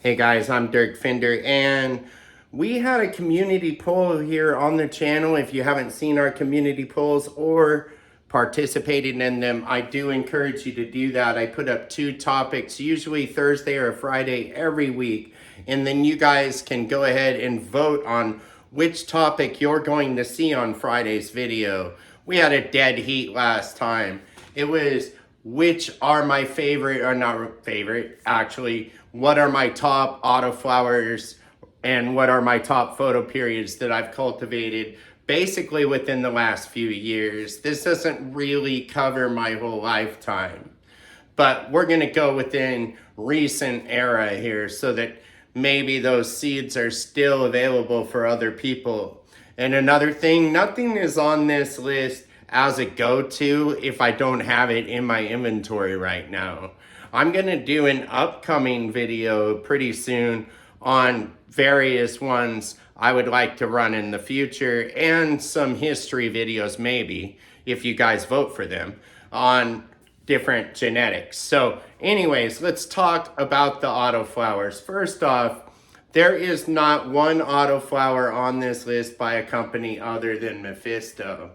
Hey guys, I'm Dirk Fender, and we had a community poll here on the channel. If you haven't seen our community polls or participated in them, I do encourage you to do that. I put up 2 topics, usually Thursday or Friday every week, and then you guys can go ahead and vote on which topic you're going to see on Friday's video. We had a dead heat last time. It was which are my favorite, or not favorite, actually, what are my top autoflowers and what are my top photo periods that I've cultivated basically within the last few years. This doesn't really cover my whole lifetime, but we're gonna go within recent era here so that maybe those seeds are still available for other people. And another thing, nothing is on this list as a go-to if I don't have it in my inventory right now. I'm gonna do an upcoming video pretty soon on various ones I would like to run in the future, and some history videos maybe, if you guys vote for them, on different genetics. So anyways, let's talk about the autoflowers. First off, there is not one autoflower on this list by a company other than Mephisto.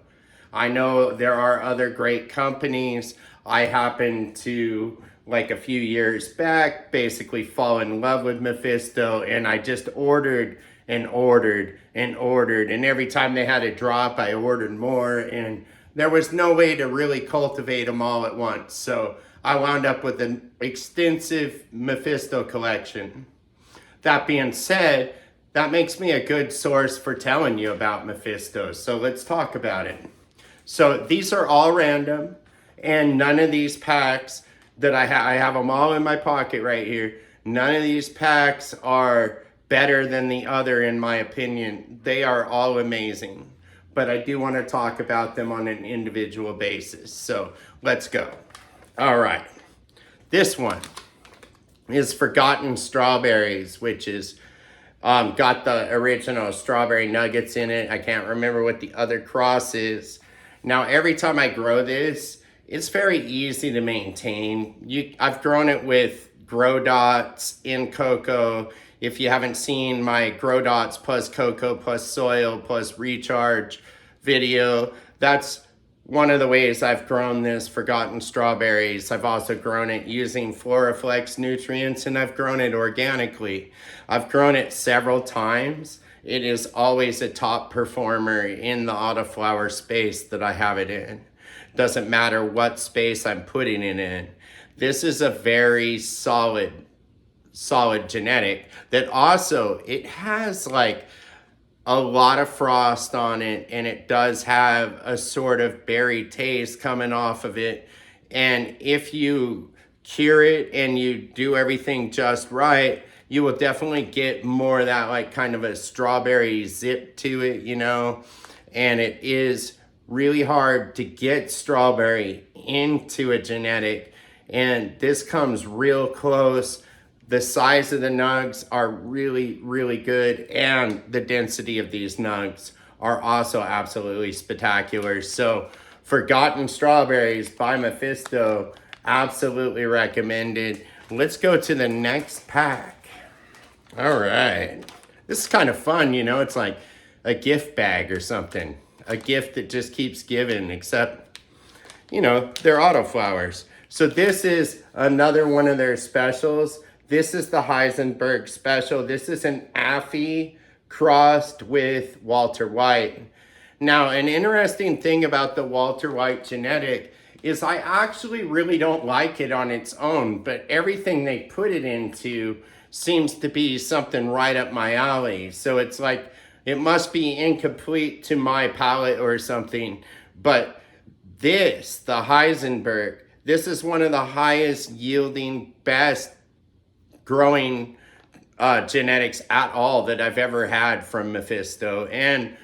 I know there are other great companies. I happen to, like a few years back, basically fall in love with Mephisto, and I just ordered and ordered and ordered. And every time they had a drop, I ordered more, and there was no way to really cultivate them all at once. So I wound up with an extensive Mephisto collection. That being said, that makes me a good source for telling you about Mephisto. So let's talk about it. So these are all random, and none of these packs that I have them all in my pocket right here. None of these packs are better than the other in my opinion. They are all amazing, but I do want to talk about them on an individual basis. So let's go. All right, this one is Forgotten Strawberries, which is got the original strawberry nuggets in it. I can't remember what the other cross is. Now, every time I grow this, it's very easy to maintain. I've grown it with Grow Dots in cocoa. If you haven't seen my Grow Dots plus cocoa plus soil plus recharge video, that's one of the ways I've grown this Forgotten Strawberries. I've also grown it using Floraflex nutrients, and I've grown it organically. I've grown it several times. It is always a top performer in the autoflower space that I have it in. Doesn't matter what space I'm putting it in. This is a very solid genetic that also, it has like a lot of frost on it, and it does have a sort of berry taste coming off of it. And if you cure it and you do everything just right, you will definitely get more of that like kind of a strawberry zip to it, you know. And it is really hard to get strawberry into a genetic, and this comes real close. The size of the nugs are really, really good, and the density of these nugs are also absolutely spectacular. So Forgotten Strawberries by Mephisto, absolutely recommended. Let's go to the next pack. All right, this is kind of fun, you know. It's like a gift bag or something, a gift that just keeps giving, except, you know, they're autoflowers. So this is another one of their specials. This is the Heisenberg special. This is an Affy crossed with Walter White. Now, an interesting thing about the Walter White genetic is I actually really don't like it on its own, but everything they put it into seems to be something right up my alley. So it's like, it must be incomplete to my palate or something. But this, the Heisenberg, this is one of the highest yielding, best growing genetics at all that I've ever had from Mephisto. And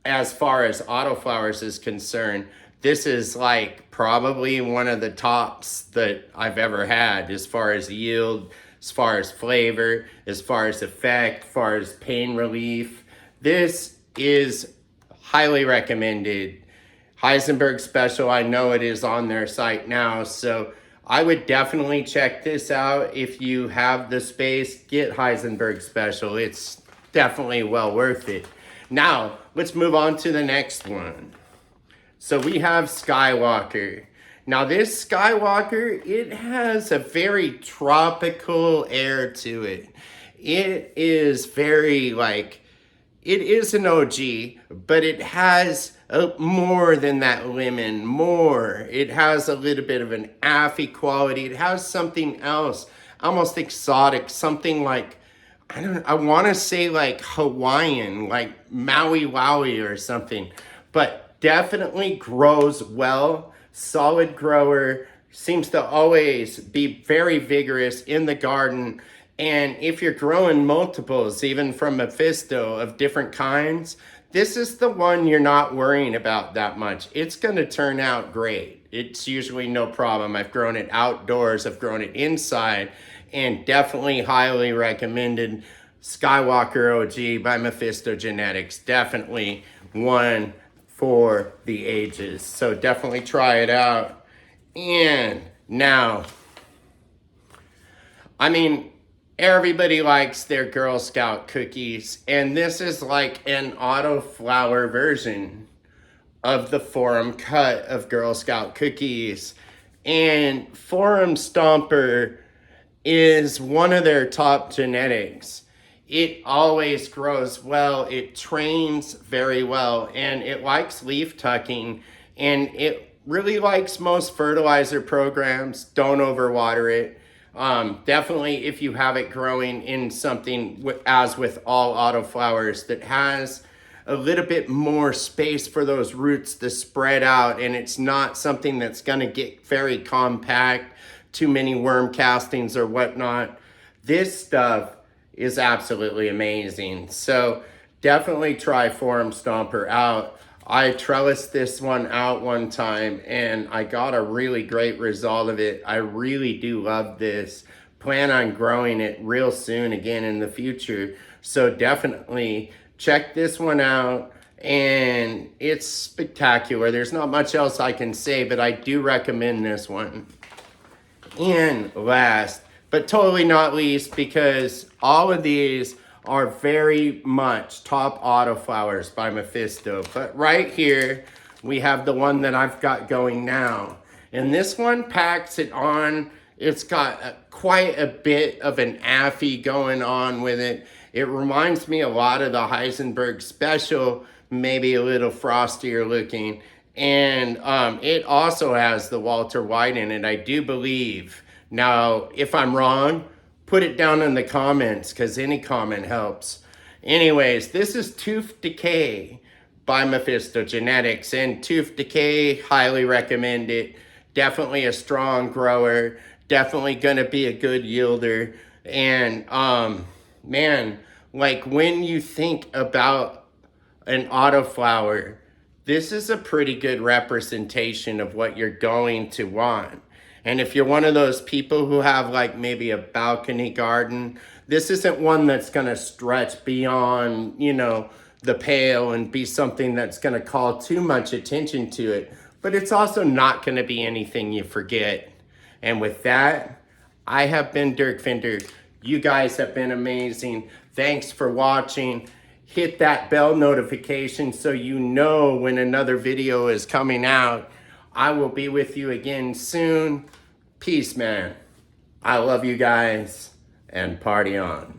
as far as autoflowers is concerned, this is like probably one of the tops that I've ever had as far as yield, as far as flavor, as far as effect, as far as pain relief. This is highly recommended. Heisenberg special, I know it is on their site now, so I would definitely check this out if you have the space. Get Heisenberg Special. It's definitely well worth it. Now, let's move on to the next one. So we have Skywalker. Now this Skywalker, it has a very tropical air to it. It is very like, it is an OG, but it has more than that lemon, more. It has a little bit of an affy quality. It has something else, almost exotic, something like, I want to say like Hawaiian, like Maui Wowie or something, but definitely grows well, solid grower, seems to always be very vigorous in the garden. And if you're growing multiples, even from Mephisto of different kinds, this is the one you're not worrying about that much. It's going to turn out great. It's usually no problem. I've grown it outdoors, I've grown it inside, and definitely highly recommended. Skywalker OG by Mephistogenetics. Definitely one for the ages. So definitely try it out. And now, I mean, everybody likes their Girl Scout cookies, and this is like an autoflower version of the Forum cut of Girl Scout cookies. And Forum Stomper is one of their top genetics. It always grows well, it trains very well, and it likes leaf tucking, and it really likes most fertilizer programs. Don't overwater it. Definitely if you have it growing in something, as with all autoflowers, that has a little bit more space for those roots to spread out, and it's not something that's going to get very compact, too many worm castings or whatnot. This stuff is absolutely amazing. So definitely try Forum Stomper out. I trellised this one out one time and I got a really great result of it. I really do love this. Plan on growing it real soon again in the future. So definitely check this one out, and it's spectacular. There's not much else I can say, but I do recommend this one. And last, but totally not least, because all of these are very much top autoflowers by Mephisto. But right here, we have the one that I've got going now. And this one packs it on. It's got quite a bit of an affy going on with it. It reminds me a lot of the Heisenberg Special, maybe a little frostier looking. And it also has the Walter White in it, I do believe. Now, if I'm wrong, put it down in the comments, because any comment helps. Anyways, this is Tooth Decay by Mephistogenetics, and Tooth Decay, highly recommend it. Definitely a strong grower, definitely gonna be a good yielder. And man, like when you think about an autoflower, this is a pretty good representation of what you're going to want. And if you're one of those people who have like maybe a balcony garden, this isn't one that's gonna stretch beyond, you know, the pale and be something that's gonna call too much attention to it. But it's also not gonna be anything you forget. And with that, I have been Dirk Fender. You guys have been amazing. Thanks for watching. Hit that bell notification so you know when another video is coming out. I will be with you again soon. Peace, man. I love you guys, and party on.